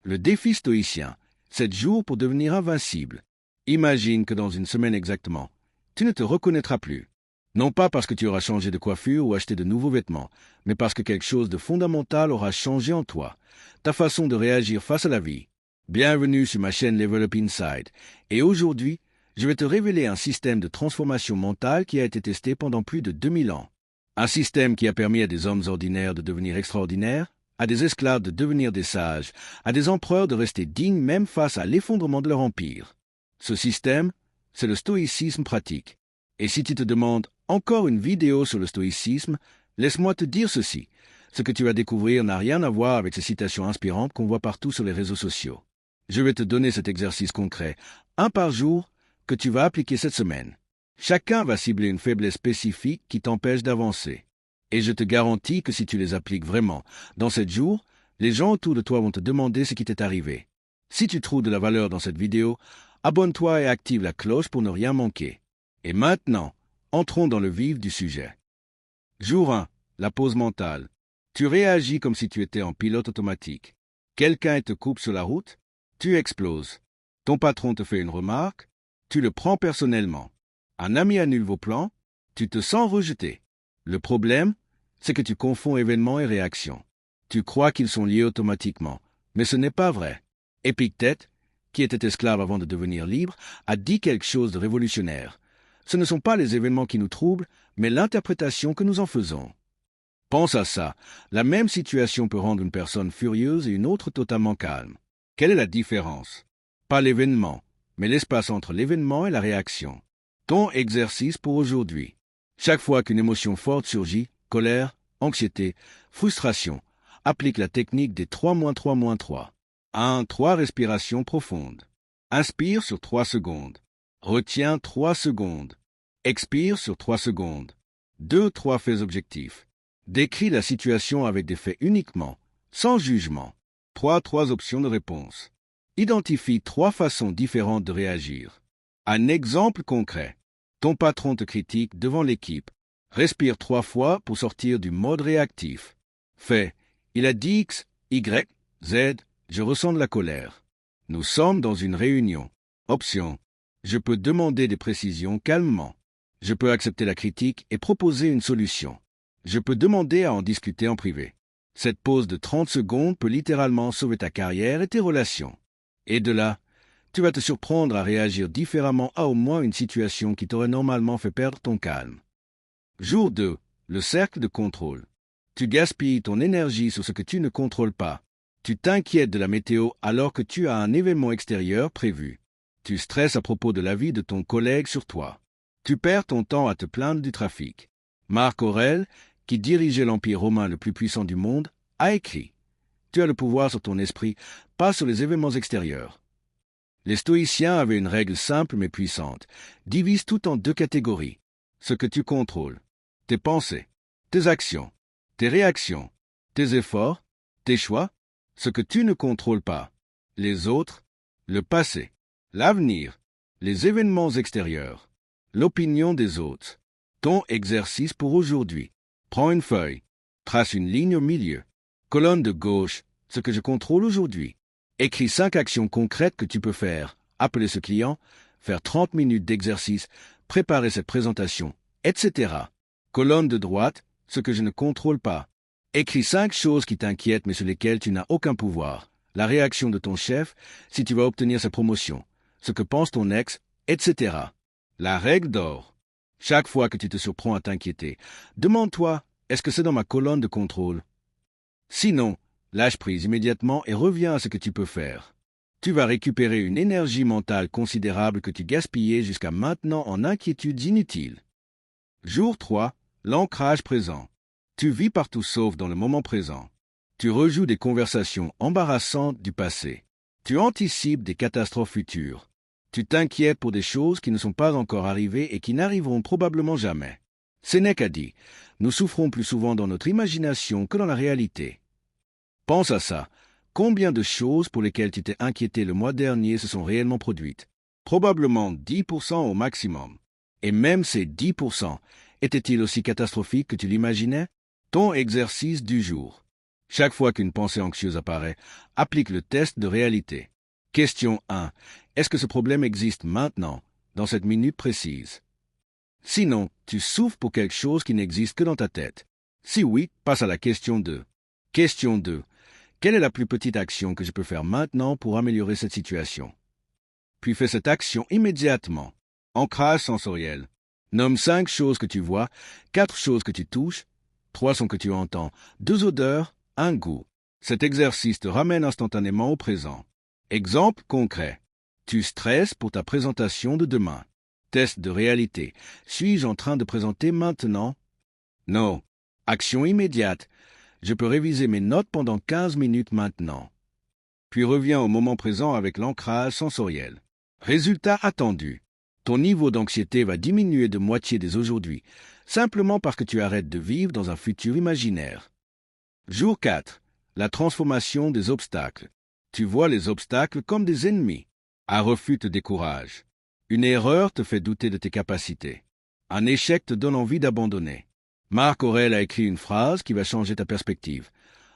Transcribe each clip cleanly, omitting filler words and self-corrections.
Le défi stoïcien, 7 jours pour devenir invincible. Imagine que dans une semaine exactement, tu ne te reconnaîtras plus. Non pas parce que tu auras changé de coiffure ou acheté de nouveaux vêtements, mais parce que quelque chose de fondamental aura changé en toi, ta façon de réagir face à la vie. Bienvenue sur ma chaîne Level Up Inside, et aujourd'hui, je vais te révéler un système de transformation mentale qui a été testé pendant plus de 2000 ans. Un système qui a permis à des hommes ordinaires de devenir extraordinaires, à des esclaves de devenir des sages, à des empereurs de rester dignes même face à l'effondrement de leur empire. Ce système, c'est le stoïcisme pratique. Et si tu te demandes encore une vidéo sur le stoïcisme, laisse-moi te dire ceci. Ce que tu vas découvrir n'a rien à voir avec ces citations inspirantes qu'on voit partout sur les réseaux sociaux. Je vais te donner cet exercice concret, un par jour, que tu vas appliquer cette semaine. Chacun va cibler une faiblesse spécifique qui t'empêche d'avancer. Et je te garantis que si tu les appliques vraiment, dans 7 jours, les gens autour de toi vont te demander ce qui t'est arrivé. Si tu trouves de la valeur dans cette vidéo, abonne-toi et active la cloche pour ne rien manquer. Et maintenant, entrons dans le vif du sujet. Jour 1. La pause mentale. Tu réagis comme si tu étais en pilote automatique. Quelqu'un te coupe sur la route, tu exploses. Ton patron te fait une remarque, tu le prends personnellement. Un ami annule vos plans, tu te sens rejeté. Le problème, c'est que tu confonds événements et réactions. Tu crois qu'ils sont liés automatiquement, mais ce n'est pas vrai. Épictète, qui était esclave avant de devenir libre, a dit quelque chose de révolutionnaire. Ce ne sont pas les événements qui nous troublent, mais l'interprétation que nous en faisons. Pense à ça. La même situation peut rendre une personne furieuse et une autre totalement calme. Quelle est la différence? Pas l'événement, mais l'espace entre l'événement et la réaction. Ton exercice pour aujourd'hui. Chaque fois qu'une émotion forte surgit, colère, anxiété, frustration, applique la technique des 3-3-3. 1. 3 respirations profondes. Inspire sur 3 secondes. Retiens 3 secondes. Expire sur 3 secondes. 2. 3 faits objectifs. Décris la situation avec des faits uniquement, sans jugement. 3. 3 options de réponse. Identifie 3 façons différentes de réagir. Un exemple concret. Ton patron te critique devant l'équipe. Respire 3 fois pour sortir du mode réactif. Fait. Il a dit X, Y, Z, je ressens de la colère. Nous sommes dans une réunion. Option. Je peux demander des précisions calmement. Je peux accepter la critique et proposer une solution. Je peux demander à en discuter en privé. Cette pause de 30 secondes peut littéralement sauver ta carrière et tes relations. Et de là, tu vas te surprendre à réagir différemment à au moins une situation qui t'aurait normalement fait perdre ton calme. Jour 2. Le cercle de contrôle. Tu gaspilles ton énergie sur ce que tu ne contrôles pas. Tu t'inquiètes de la météo alors que tu as un événement extérieur prévu. Tu stresses à propos de l'avis de ton collègue sur toi. Tu perds ton temps à te plaindre du trafic. Marc Aurèle, qui dirigeait l'empire romain le plus puissant du monde, a écrit « Tu as le pouvoir sur ton esprit, pas sur les événements extérieurs ». Les stoïciens avaient une règle simple mais puissante. Divise tout en 2 catégories. Ce que tu contrôles, tes pensées, tes actions, tes réactions, tes efforts, tes choix, ce que tu ne contrôles pas, les autres, le passé, l'avenir, les événements extérieurs, l'opinion des autres. Ton exercice pour aujourd'hui. Prends une feuille, trace une ligne au milieu. Colonne de gauche, ce que je contrôle aujourd'hui. Écris 5 actions concrètes que tu peux faire. Appeler ce client, faire 30 minutes d'exercice, préparer cette présentation, etc. Colonne de droite, ce que je ne contrôle pas. Écris 5 choses qui t'inquiètent mais sur lesquelles tu n'as aucun pouvoir. La réaction de ton chef, si tu vas obtenir sa promotion. Ce que pense ton ex, etc. La règle d'or. Chaque fois que tu te surprends à t'inquiéter, demande-toi, est-ce que c'est dans ma colonne de contrôle? Sinon, lâche prise immédiatement et reviens à ce que tu peux faire. Tu vas récupérer une énergie mentale considérable que tu gaspillais jusqu'à maintenant en inquiétudes inutiles. Jour 3. L'ancrage présent. Tu vis partout sauf dans le moment présent. Tu rejoues des conversations embarrassantes du passé. Tu anticipes des catastrophes futures. Tu t'inquiètes pour des choses qui ne sont pas encore arrivées et qui n'arriveront probablement jamais. Sénèque a dit « Nous souffrons plus souvent dans notre imagination que dans la réalité ». Pense à ça. Combien de choses pour lesquelles tu t'es inquiété le mois dernier se sont réellement produites? Probablement 10% au maximum. Et même ces 10% étaient-ils aussi catastrophiques que tu l'imaginais? Ton exercice du jour. Chaque fois qu'une pensée anxieuse apparaît, applique le test de réalité. Question 1. Est-ce que ce problème existe maintenant, dans cette minute précise? Sinon, tu souffres pour quelque chose qui n'existe que dans ta tête. Si oui, passe à la question 2. Question 2. Quelle est la plus petite action que je peux faire maintenant pour améliorer cette situation? Puis fais cette action immédiatement. Ancrage sensoriel. Nomme 5 choses que tu vois, 4 choses que tu touches, 3 sons que tu entends, 2 odeurs, 1 goût. Cet exercice te ramène instantanément au présent. Exemple concret. Tu stresses pour ta présentation de demain. Test de réalité. Suis-je en train de présenter maintenant? Non. Action immédiate. Je peux réviser mes notes pendant 15 minutes maintenant. Puis reviens au moment présent avec l'ancrage sensoriel. Résultat attendu. Ton niveau d'anxiété va diminuer de moitié dès aujourd'hui, simplement parce que tu arrêtes de vivre dans un futur imaginaire. Jour 4. La transformation des obstacles. Tu vois les obstacles comme des ennemis. Un refus te décourage. Une erreur te fait douter de tes capacités. Un échec te donne envie d'abandonner. Marc Aurèle a écrit une phrase qui va changer ta perspective.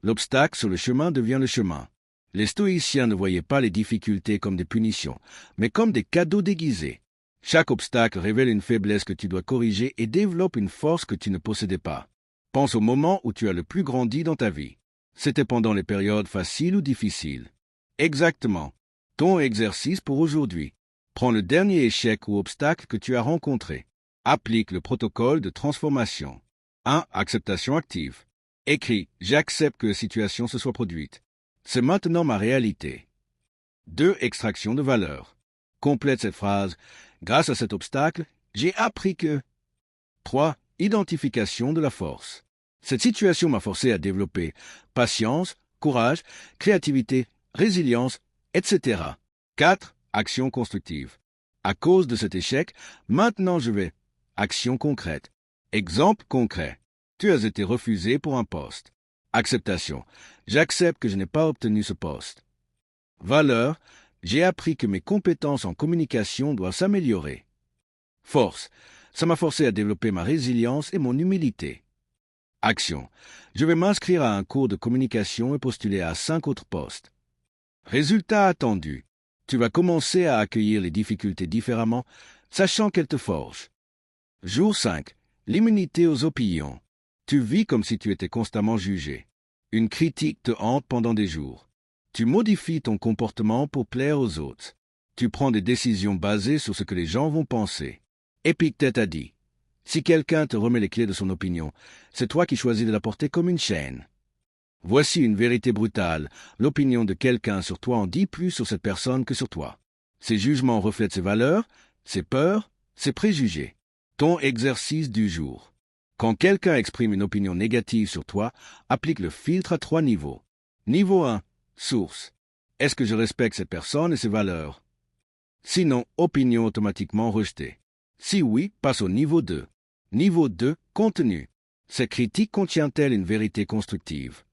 L'obstacle sur le chemin devient le chemin. Les stoïciens ne voyaient pas les difficultés comme des punitions, mais comme des cadeaux déguisés. Chaque obstacle révèle une faiblesse que tu dois corriger et développe une force que tu ne possédais pas. Pense au moment où tu as le plus grandi dans ta vie. C'était pendant les périodes faciles ou difficiles. Exactement. Ton exercice pour aujourd'hui. Prends le dernier échec ou obstacle que tu as rencontré. Applique le protocole de transformation. 1. Acceptation active. Écris « J'accepte que la situation se soit produite. C'est maintenant ma réalité. » 2. Extraction de valeur. Complète cette phrase. Grâce à cet obstacle, j'ai appris que... 3. Identification de la force. Cette situation m'a forcé à développer patience, courage, créativité, résilience, etc. 4. Action constructive. À cause de cet échec, maintenant je vais... Action concrète. Exemple concret. Tu as été refusé pour un poste. Acceptation. J'accepte que je n'ai pas obtenu ce poste. Valeur. J'ai appris que mes compétences en communication doivent s'améliorer. Force. Ça m'a forcé à développer ma résilience et mon humilité. Action. Je vais m'inscrire à un cours de communication et postuler à 5 autres postes. Résultat attendu. Tu vas commencer à accueillir les difficultés différemment, sachant qu'elles te forgent. Jour 5. L'immunité aux opinions. Tu vis comme si tu étais constamment jugé. Une critique te hante pendant des jours. Tu modifies ton comportement pour plaire aux autres. Tu prends des décisions basées sur ce que les gens vont penser. Épictète a dit, si quelqu'un te remet les clés de son opinion, c'est toi qui choisis de la porter comme une chaîne. Voici une vérité brutale. L'opinion de quelqu'un sur toi en dit plus sur cette personne que sur toi. Ses jugements reflètent ses valeurs, ses peurs, ses préjugés. Ton exercice du jour. Quand quelqu'un exprime une opinion négative sur toi, applique le filtre à 3 niveaux. Niveau 1. Source. Est-ce que je respecte cette personne et ses valeurs? Sinon, opinion automatiquement rejetée. Si oui, passe au niveau 2. Niveau 2. Contenu. Cette critique contient-elle une vérité constructive?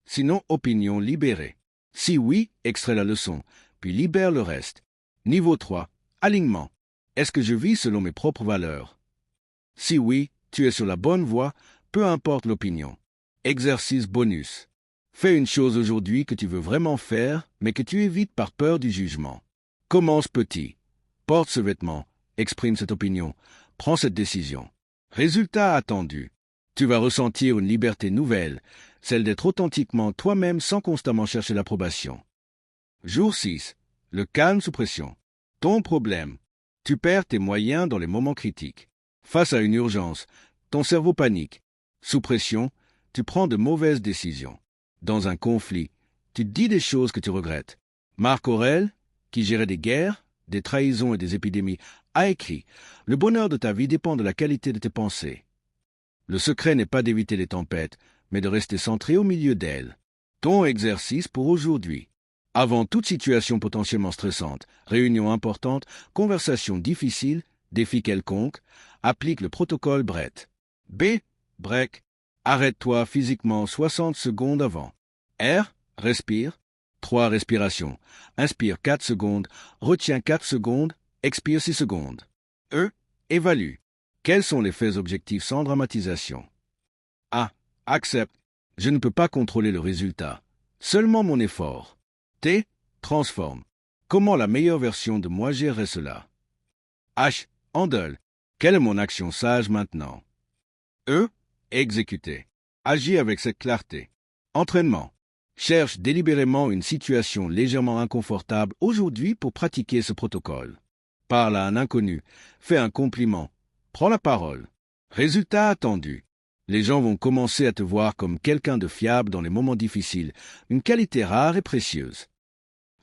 Sinon, opinion libérée. Si oui, extrais la leçon, puis libère le reste. Niveau 3. Alignement. Est-ce que je vis selon mes propres valeurs? Si oui, tu es sur la bonne voie, peu importe l'opinion. Exercice bonus. Fais une chose aujourd'hui que tu veux vraiment faire, mais que tu évites par peur du jugement. Commence petit. Porte ce vêtement. Exprime cette opinion. Prends cette décision. Résultat attendu. Tu vas ressentir une liberté nouvelle, celle d'être authentiquement toi-même sans constamment chercher l'approbation. Jour 6. Le calme sous pression. Ton problème. Tu perds tes moyens dans les moments critiques. Face à une urgence, ton cerveau panique. Sous pression, tu prends de mauvaises décisions. Dans un conflit, tu dis des choses que tu regrettes. Marc Aurèle, qui gérait des guerres, des trahisons et des épidémies, a écrit « Le bonheur de ta vie dépend de la qualité de tes pensées. Le secret n'est pas d'éviter les tempêtes, mais de rester centré au milieu d'elles. » Ton exercice pour aujourd'hui. Avant toute situation potentiellement stressante, réunion importante, conversation difficile, défi quelconque, applique le protocole Brett. B. Break. Arrête-toi physiquement 60 secondes avant. R. Respire. 3 respirations. Inspire 4 secondes, retiens 4 secondes, expire 6 secondes. E. Évalue. Quels sont les faits objectifs sans dramatisation? A. Accepte. Je ne peux pas contrôler le résultat. Seulement mon effort. T. Transforme. Comment la meilleure version de moi gérerait cela? H. Handle. Quelle est mon action sage maintenant? E. Exécuter. Agis avec cette clarté. Entraînement. Cherche délibérément une situation légèrement inconfortable aujourd'hui pour pratiquer ce protocole. Parle à un inconnu. Fais un compliment. Prends la parole. Résultat attendu. Les gens vont commencer à te voir comme quelqu'un de fiable dans les moments difficiles, une qualité rare et précieuse.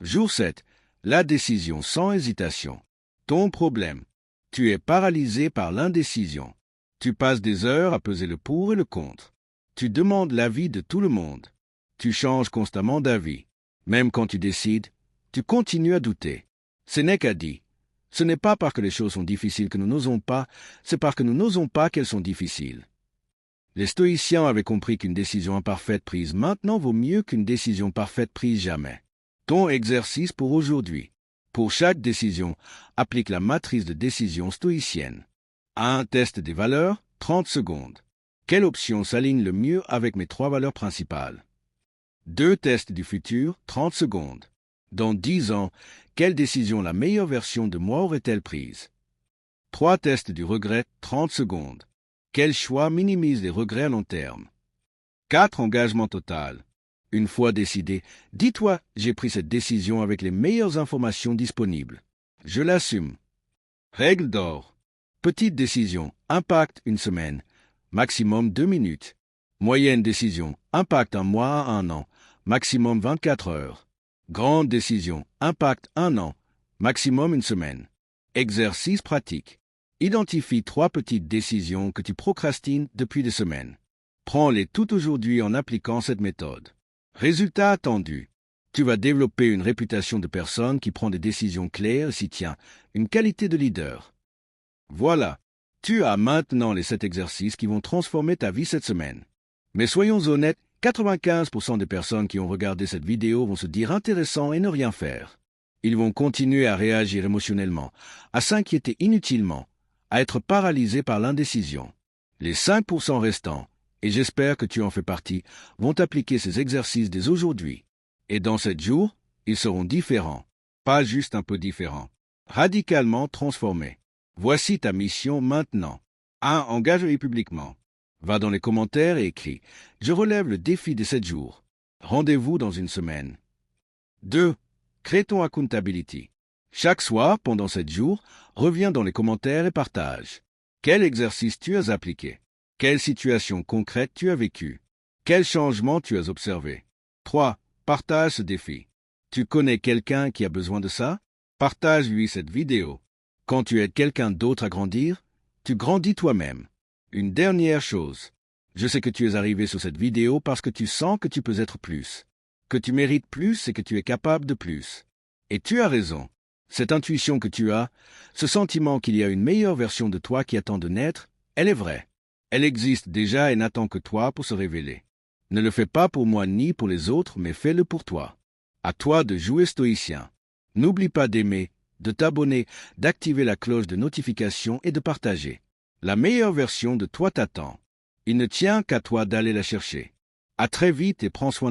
Jour 7. La décision sans hésitation. Ton problème. Tu es paralysé par l'indécision. Tu passes des heures à peser le pour et le contre. Tu demandes l'avis de tout le monde. Tu changes constamment d'avis. Même quand tu décides, tu continues à douter. Sénèque dit, ce n'est pas parce que les choses sont difficiles que nous n'osons pas, c'est parce que nous n'osons pas qu'elles sont difficiles. Les stoïciens avaient compris qu'une décision imparfaite prise maintenant vaut mieux qu'une décision parfaite prise jamais. Ton exercice pour aujourd'hui. Pour chaque décision, applique la matrice de décision stoïcienne. 1. Test des valeurs, 30 secondes. Quelle option s'aligne le mieux avec mes 3 valeurs principales? 2. Test du futur, 30 secondes. Dans 10 ans, quelle décision la meilleure version de moi aurait-elle prise? 3. Test du regret, 30 secondes. Quel choix minimise les regrets à long terme? 4. Engagement total. Une fois décidé, dis-toi, j'ai pris cette décision avec les meilleures informations disponibles. Je l'assume. Règle d'or. Petite décision, impact une semaine, maximum 2 minutes. Moyenne décision, impact un mois à 1 an, maximum 24 heures. Grande décision, impact 1 an, maximum 1 semaine. Exercice pratique. Identifie 3 petites décisions que tu procrastines depuis des semaines. Prends-les tout aujourd'hui en appliquant cette méthode. Résultat attendu. Tu vas développer une réputation de personne qui prend des décisions claires et s'y tient, une qualité de leader. Voilà. Tu as maintenant les 7 exercices qui vont transformer ta vie cette semaine. Mais soyons honnêtes, 95% des personnes qui ont regardé cette vidéo vont se dire intéressant et ne rien faire. Ils vont continuer à réagir émotionnellement, à s'inquiéter inutilement, à être paralysés par l'indécision. Les 5% restants, et j'espère que tu en fais partie, vont appliquer ces exercices dès aujourd'hui. Et dans 7 jours, ils seront différents. Pas juste un peu différents. Radicalement transformés. Voici ta mission maintenant. 1. Engage-toi publiquement. Va dans les commentaires et écris « Je relève le défi des 7 jours. Rendez-vous dans 1 semaine. » 2. Crée ton accountability. Chaque soir, pendant 7 jours, reviens dans les commentaires et partage. Quel exercice tu as appliqué? Quelle situation concrète tu as vécue? Quel changement tu as observé? 3. Partage ce défi. Tu connais quelqu'un qui a besoin de ça? Partage-lui cette vidéo. Quand tu aides quelqu'un d'autre à grandir, tu grandis toi-même. Une dernière chose. Je sais que tu es arrivé sur cette vidéo parce que tu sens que tu peux être plus, que tu mérites plus et que tu es capable de plus. Et tu as raison. Cette intuition que tu as, ce sentiment qu'il y a une meilleure version de toi qui attend de naître, elle est vraie. Elle existe déjà et n'attend que toi pour se révéler. Ne le fais pas pour moi ni pour les autres, mais fais-le pour toi. À toi de jouer stoïcien. N'oublie pas d'aimer, de t'abonner, d'activer la cloche de notification et de partager. La meilleure version de toi t'attend. Il ne tient qu'à toi d'aller la chercher. À très vite et prends soin de